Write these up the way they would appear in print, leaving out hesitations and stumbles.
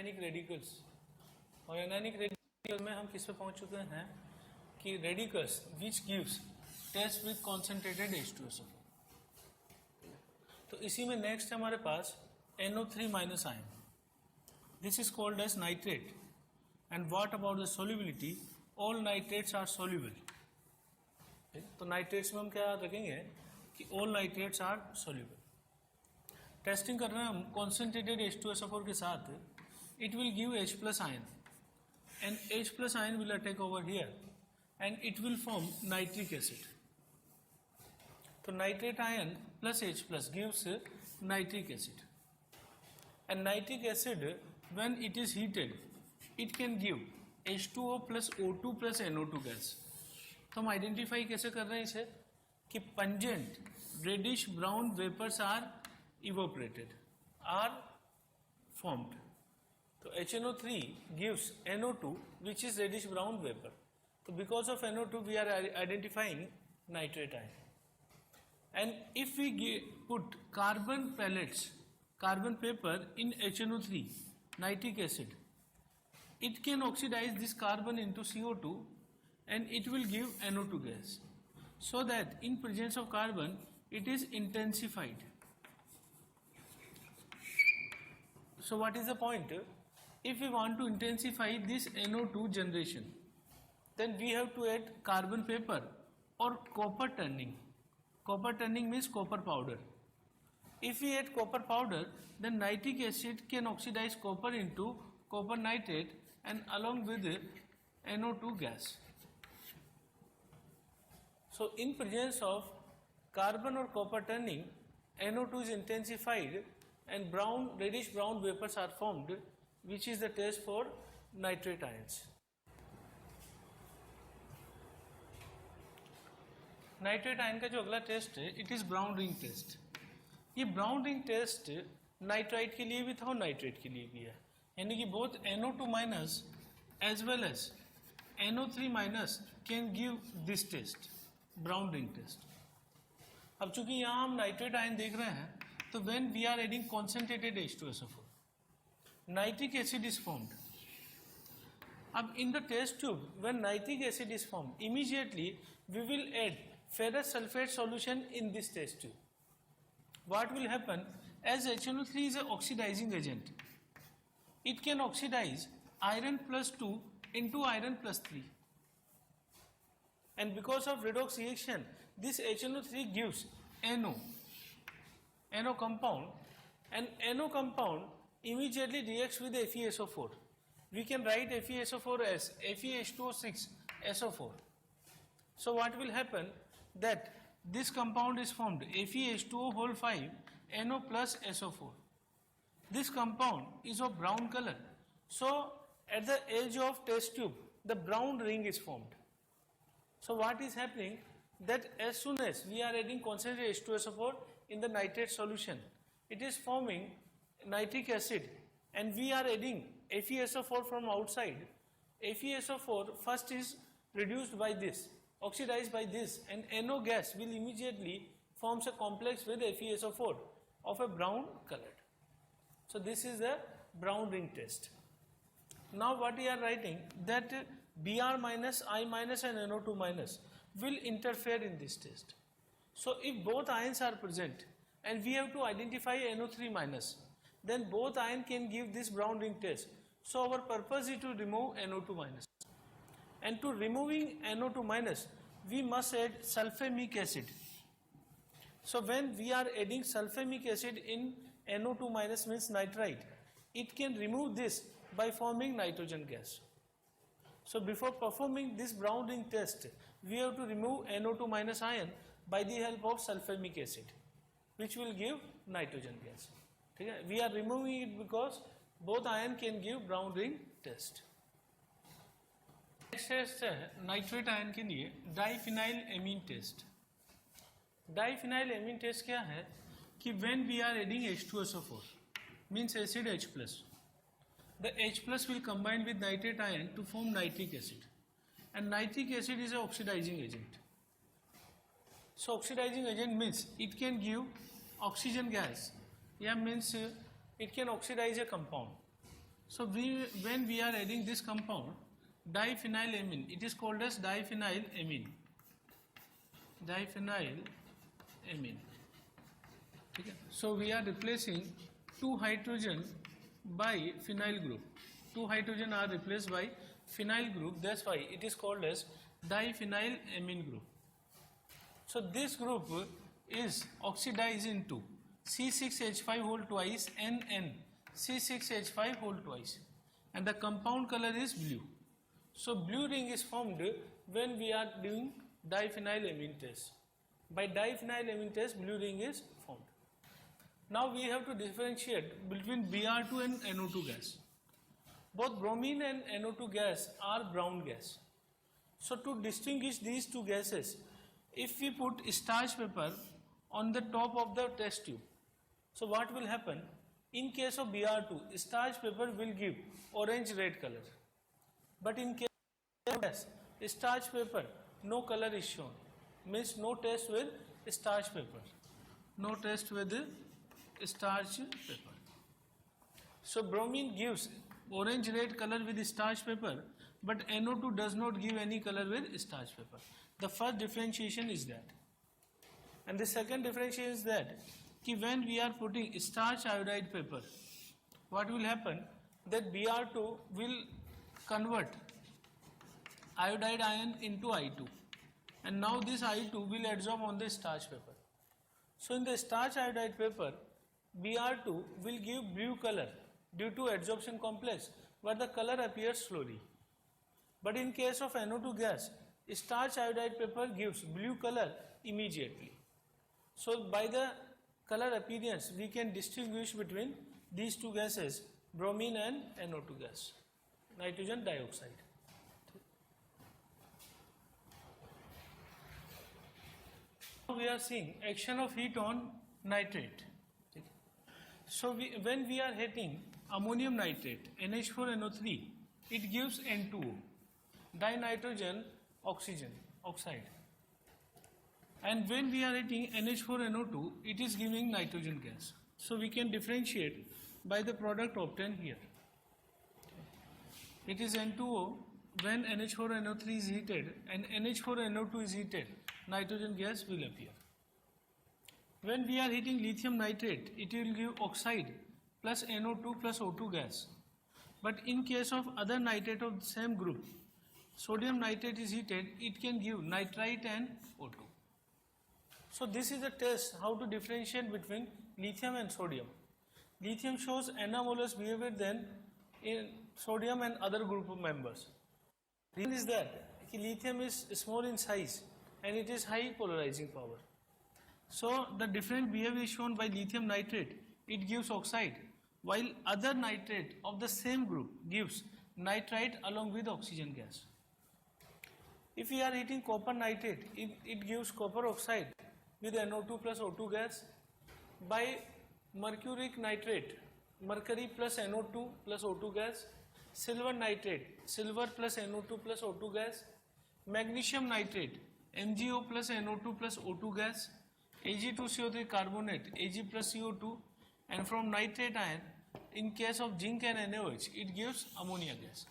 Anionic radicals, और anionic radical में हम किस पे पहुंच चुके हैं कि radicals which gives test with concentrated H2SO4। तो इसी में नेक्स्ट है हमारे पास NO3 minus ion, this is called as nitrate. And what about the solubility, all nitrates are soluble. तो नाइट्रेट्स में हम क्या याद रखेंगे कि all nitrates are soluble. Testing कर रहे हैं हम कॉन्सेंट्रेटेड H2SO4 के साथ, it will give H plus ion and H plus ion will attack over here and it will form nitric acid. तो nitrate ion plus H plus gives nitric acid, and nitric acid when it is heated it can give H2O plus O2 plus NO2 gas. तो हम identify कैसे कर रहे हैं इसे कि pungent reddish brown vapours are evaporated, are formed. तो HNO3 gives NO2 which is reddish brown vapor. So because of NO2 we are identifying nitrate ion. And if we put carbon pellets, carbon paper in HNO3 nitric acid, it can oxidize this carbon into CO2 and it will give NO2 gas. So that in presence of carbon it is intensified. So what is the point? If we want to intensify this NO2 generation, then we have to add carbon paper or copper turning. Copper turning means copper powder. If we add copper powder, then nitric acid can oxidize copper into copper nitrate and along with NO2 gas. So in presence of carbon or copper turning, NO2 is intensified and brown, reddish brown vapors are formed, which is the test for nitrate ions. Nitrate ion का जो अगला test है it is brown ring test. ये brown ring test nitrite के लिए भी था और नाइट्रेट के लिए भी है, यानी कि both NO2 minus as well as NO3 minus can give this test, brown ring test. अब चूंकि यहाँ हम नाइट्रेट आयन देख रहे हैं, तो when we are adding concentrated H2SO4, nitric acid is formed. अब in the test tube, when nitric acid is formed, immediately we will add ferrous sulfate solution in this test tube. What will happen? As HNO3 is an oxidizing agent, it can oxidize iron plus 2 into iron plus 3. And because of redox reaction, this HNO3 gives NO compound, and NO compound immediately reacts with FeSO4. We can write FeSO4 as FeH2O6SO4. So what will happen that this compound is formed FeH2O whole 5 NO plus SO4. This compound is of brown color. So at the edge of test tube the brown ring is formed. So what is happening that as soon as we are adding concentrated H2SO4 in the nitrate solution, it is forming nitric acid and we are adding FeSO4 from outside. FeSO4 first is reduced by this, oxidized by this, and NO gas will immediately forms a complex with FeSO4 of a brown color. So this is the brown ring test. Now what we are writing that Br minus, I minus and NO2 minus will interfere in this test. So if both ions are present and we have to identify NO3 minus, then both ion can give this brown ring test. So our purpose is to remove NO2 minus. And to removing NO2 minus, we must add sulfamic acid. So when we are adding sulfamic acid in NO2 minus means nitrite, it can remove this by forming nitrogen gas. So before performing this brown ring test, we have to remove NO2 minus ion by the help of sulfamic acid, which will give nitrogen gas. We are removing it because both ion can give brown ring test. Next test है nitrate ion के लिए diphenyl amine test. Diphenyl amine test क्या है कि when we are adding H2SO4 means acid H plus, the H plus will combine with nitrate ion to form nitric acid, and nitric acid is an oxidizing agent. So oxidizing agent means it can give oxygen gas, yeah, means it can oxidize a compound. So when we are adding this compound, diphenylamine, it is called as diphenylamine. Diphenylamine. Okay. So we are replacing two hydrogen by phenyl group. Two hydrogen are replaced by phenyl group. That's why it is called as diphenylamine group. So this group is oxidized into C6H5 whole twice NN C6H5 whole twice, and the compound color is blue. So blue ring is formed when we are doing diphenylamine test. By diphenylamine test, blue ring is formed. Now we have to differentiate between Br2 and NO2 gas. Both bromine and NO2 gas are brown gas. So to distinguish these two gases, if we put starch paper on the top of the test tube, so what will happen? In case of Br2, starch paper will give orange red color. But in case of gas, starch paper, no color is shown. Means no test with starch paper. No test with starch paper. So bromine gives orange red color with starch paper, but NO2 does not give any color with starch paper. The first differentiation is that. And the second differentiation is that when we are putting starch iodide paper, what will happen? That Br2 will convert iodide ion into I2, and now this I2 will adsorb on the starch paper. So in the starch iodide paper, Br2 will give blue color due to adsorption complex, but the color appears slowly. But in case of NO2 gas, starch iodide paper gives blue color immediately. So by the color appearance, we can distinguish between these two gases, bromine and NO2 gas, nitrogen dioxide. Now we are seeing action of heat on nitrate. So when we are heating ammonium nitrate, NH4NO3, it gives N2O, dinitrogen oxide. And when we are heating NH4NO2, it is giving nitrogen gas. So we can differentiate by the product obtained here. It is N2O when NH4NO3 is heated and NH4NO2 is heated, nitrogen gas will appear. When we are heating lithium nitrate, it will give oxide plus NO2 plus O2 gas. But in case of other nitrate of the same group, sodium nitrate is heated, it can give nitrite and O2. So this is a test how to differentiate between lithium and sodium. Lithium shows anamorphous behavior than in sodium and other group of members. Reason is that lithium is small in size and it is high polarizing power. So the different behavior is shown by lithium nitrate, it gives oxide, while other nitrate of the same group gives nitrite along with oxygen gas. If we are heating copper nitrate, it gives copper oxide with NO2 plus O2 gas. By mercuric nitrate, mercury plus NO2 plus O2 gas. Silver nitrate, silver plus NO2 plus O2 gas. Magnesium nitrate, MgO plus NO2 plus O2 gas. Ag2CO3 carbonate, Ag plus CO2, and from nitrate ion, in case of zinc and NaOH, it gives ammonia gas.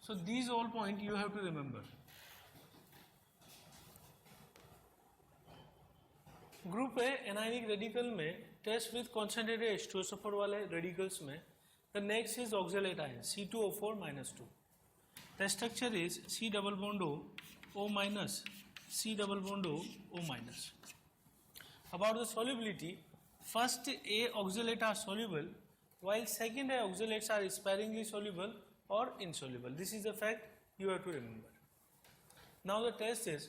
So these all points you have to remember. Group A anionic radical में test with concentrated H2SO4 वाले radicals में the next is oxalate ion C2O4-2. The structure is C double bond O C double bond O-. About the solubility, first A oxalates are soluble, while second A oxalates are sparingly soluble or insoluble. This is a fact you have to remember. Now the test is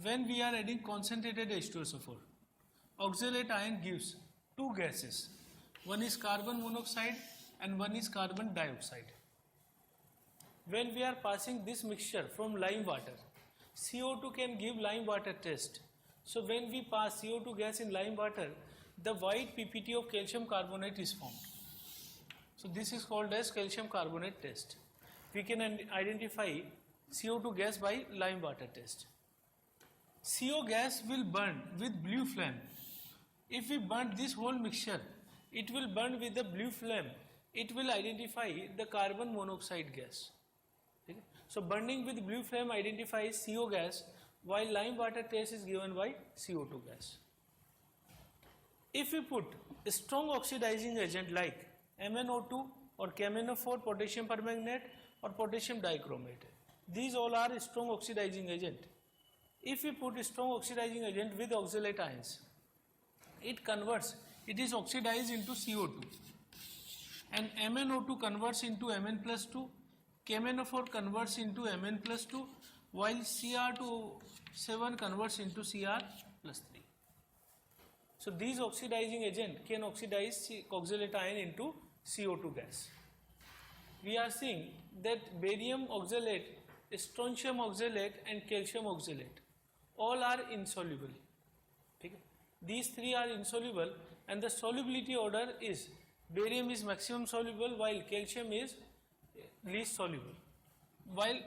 when we are adding concentrated H2SO4. Oxalate ion gives two gases. One is carbon monoxide and one is carbon dioxide. When we are passing this mixture from lime water, CO2 can give lime water test. So when we pass CO2 gas in lime water, the white PPT of calcium carbonate is formed. So this is called as calcium carbonate test. We can identify CO2 gas by lime water test. CO gas will burn with blue flame. If we burn this whole mixture, it will burn with the blue flame it will identify the carbon monoxide gas. Okay? So burning with blue flame identifies CO gas, while lime water test is given by CO2 gas. If we put a strong oxidizing agent like MnO2 or KMnO4, potassium permanganate or potassium dichromate, these all are strong oxidizing agent. If we put a strong oxidizing agent with oxalate ions, it is oxidized into CO2, and MnO2 converts into Mn+2, KMnO4 converts into Mn+2, while Cr2O7 converts into Cr+3. So these oxidizing agent can oxidize oxalate ion into CO2 gas. We are seeing that barium oxalate, strontium oxalate and calcium oxalate all are insoluble. Okay? These three are insoluble, and the solubility order is barium is maximum soluble while calcium is least soluble. While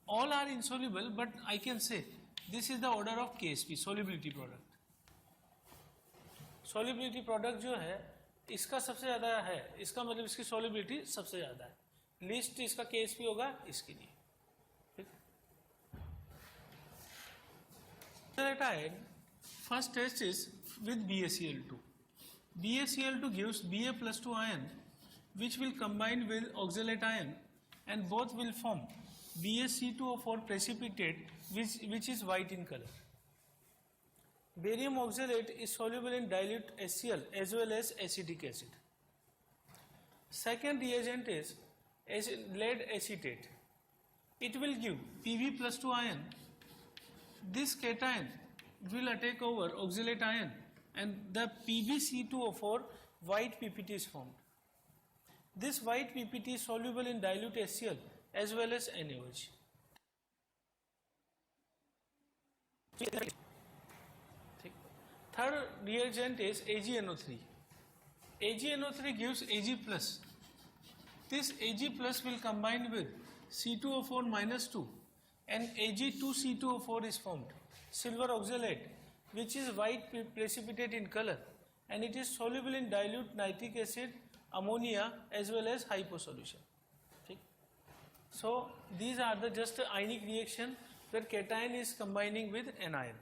all are insoluble, but I can say this is the order of KSP, solubility product. Solubility product जो है इसका सबसे ज़्यादा है, इसका मतलब इसकी solubility सबसे ज़्यादा है, least इसका KSP होगा इसके लिए. ठीक. First test is with BaCl2. BaCl2 gives Ba+2 ion, which will combine with oxalate ion, and both will form BaC2O4 precipitate, which is white in color. Barium oxalate is soluble in dilute HCl as well as acetic acid. Second reagent is lead acetate. It will give Pb+2 ion. This cation will attack over oxalate ion, and the PbC2O4 white PPT is formed. This white PPT is soluble in dilute HCl as well as NaOH. Third reagent is AgNO3. AgNO3 gives Ag+. This Ag+ will combine with C2O4-2, and Ag2C2O4 is formed. Silver oxalate, which is white precipitate in color, and it is soluble in dilute nitric acid, ammonia as well as hypo solution. Okay. So these are the just ionic reaction where cation is combining with anion.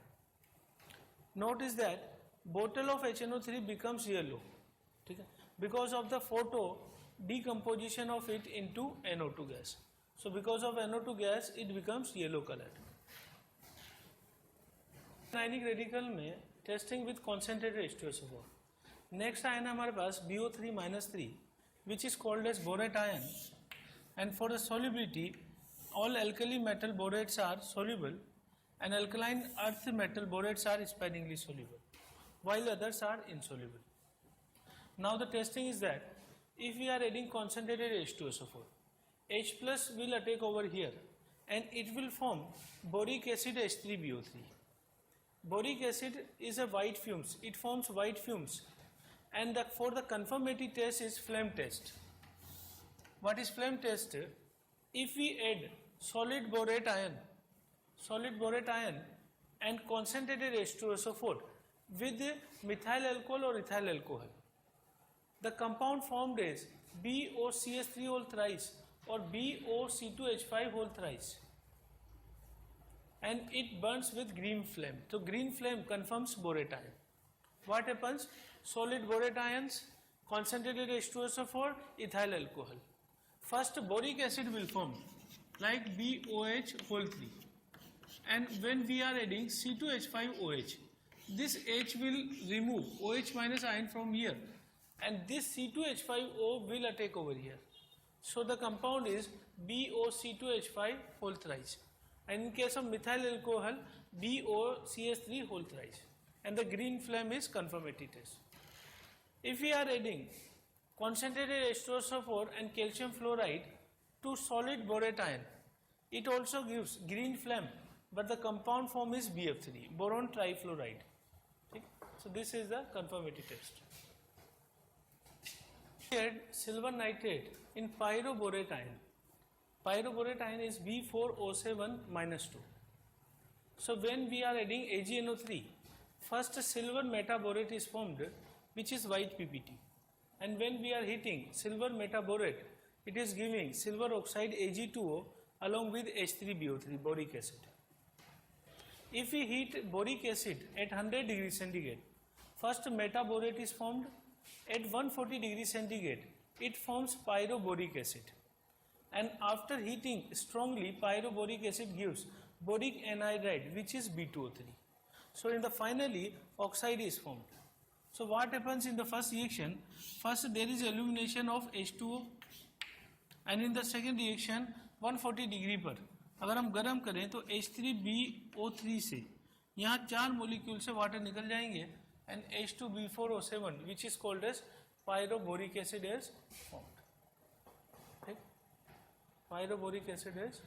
Notice that bottle of HNO3 becomes yellow, okay, because of the photo decomposition of it into NO2 gas. So because of NO2 gas it becomes yellow colored. Ionic radical में testing with concentrated H2SO4. Next ion है हमारे पास BO3-3, which is called as borate ion, and for the solubility all alkali metal borates are soluble and alkaline earth metal borates are sparingly soluble, while others are insoluble. Now the testing is that if we are adding concentrated H2SO4, H+ will attack over here and it will form boric acid H3BO3. Boric acid is a white fumes, it forms white fumes, and for the confirmatory test is flame test. What is flame test? If we add solid borate ion and concentrated H2SO4 with methyl alcohol or ethyl alcohol, the compound formed is BOCH3 whole thrice or BOC2H5 whole thrice, and it burns with green flame. So green flame confirms borate ion. What happens? Solid borate ions, concentrated H2SO4, ethyl alcohol. First boric acid will form like BOH whole 3, and when we are adding C2H5OH, this H will remove OH minus ion from here, and this C2H5O will attack over here. So the compound is BOC2H5 whole thrice, and in case of methyl alcohol, BOCH3 whole thrice, and the green flame is confirmatory test. If we are adding concentrated H2SO4 and calcium fluoride to solid borate ion, it also gives green flame, but the compound form is BF3, boron trifluoride. Okay? So this is the confirmatory test. We add silver nitrate in pyroborate ion. Pyroborate ion is B4O7-2. So when we are adding AgNO3, first silver metaborate is formed, which is white PPT. and when we are heating silver metaborate, it is giving silver oxide Ag2O along with H3BO3, boric acid. If we heat boric acid at 100 degrees centigrade, first metaborate is formed. At 140 degrees centigrade, it forms pyroboric acid. And after heating strongly, pyroboric acid gives boric anhydride, which is B2O3. So in the finally, oxide is formed. So what happens in the first reaction? First there is elimination of H2O, and in the second reaction 140 degree पर अगर हम गर्म करें तो H3BO3 से यहाँ 4 molecule से water निकल जाएंगे and H2B4O7 which is called as pyroboric acid is formed. ठीक, pyroboric acid is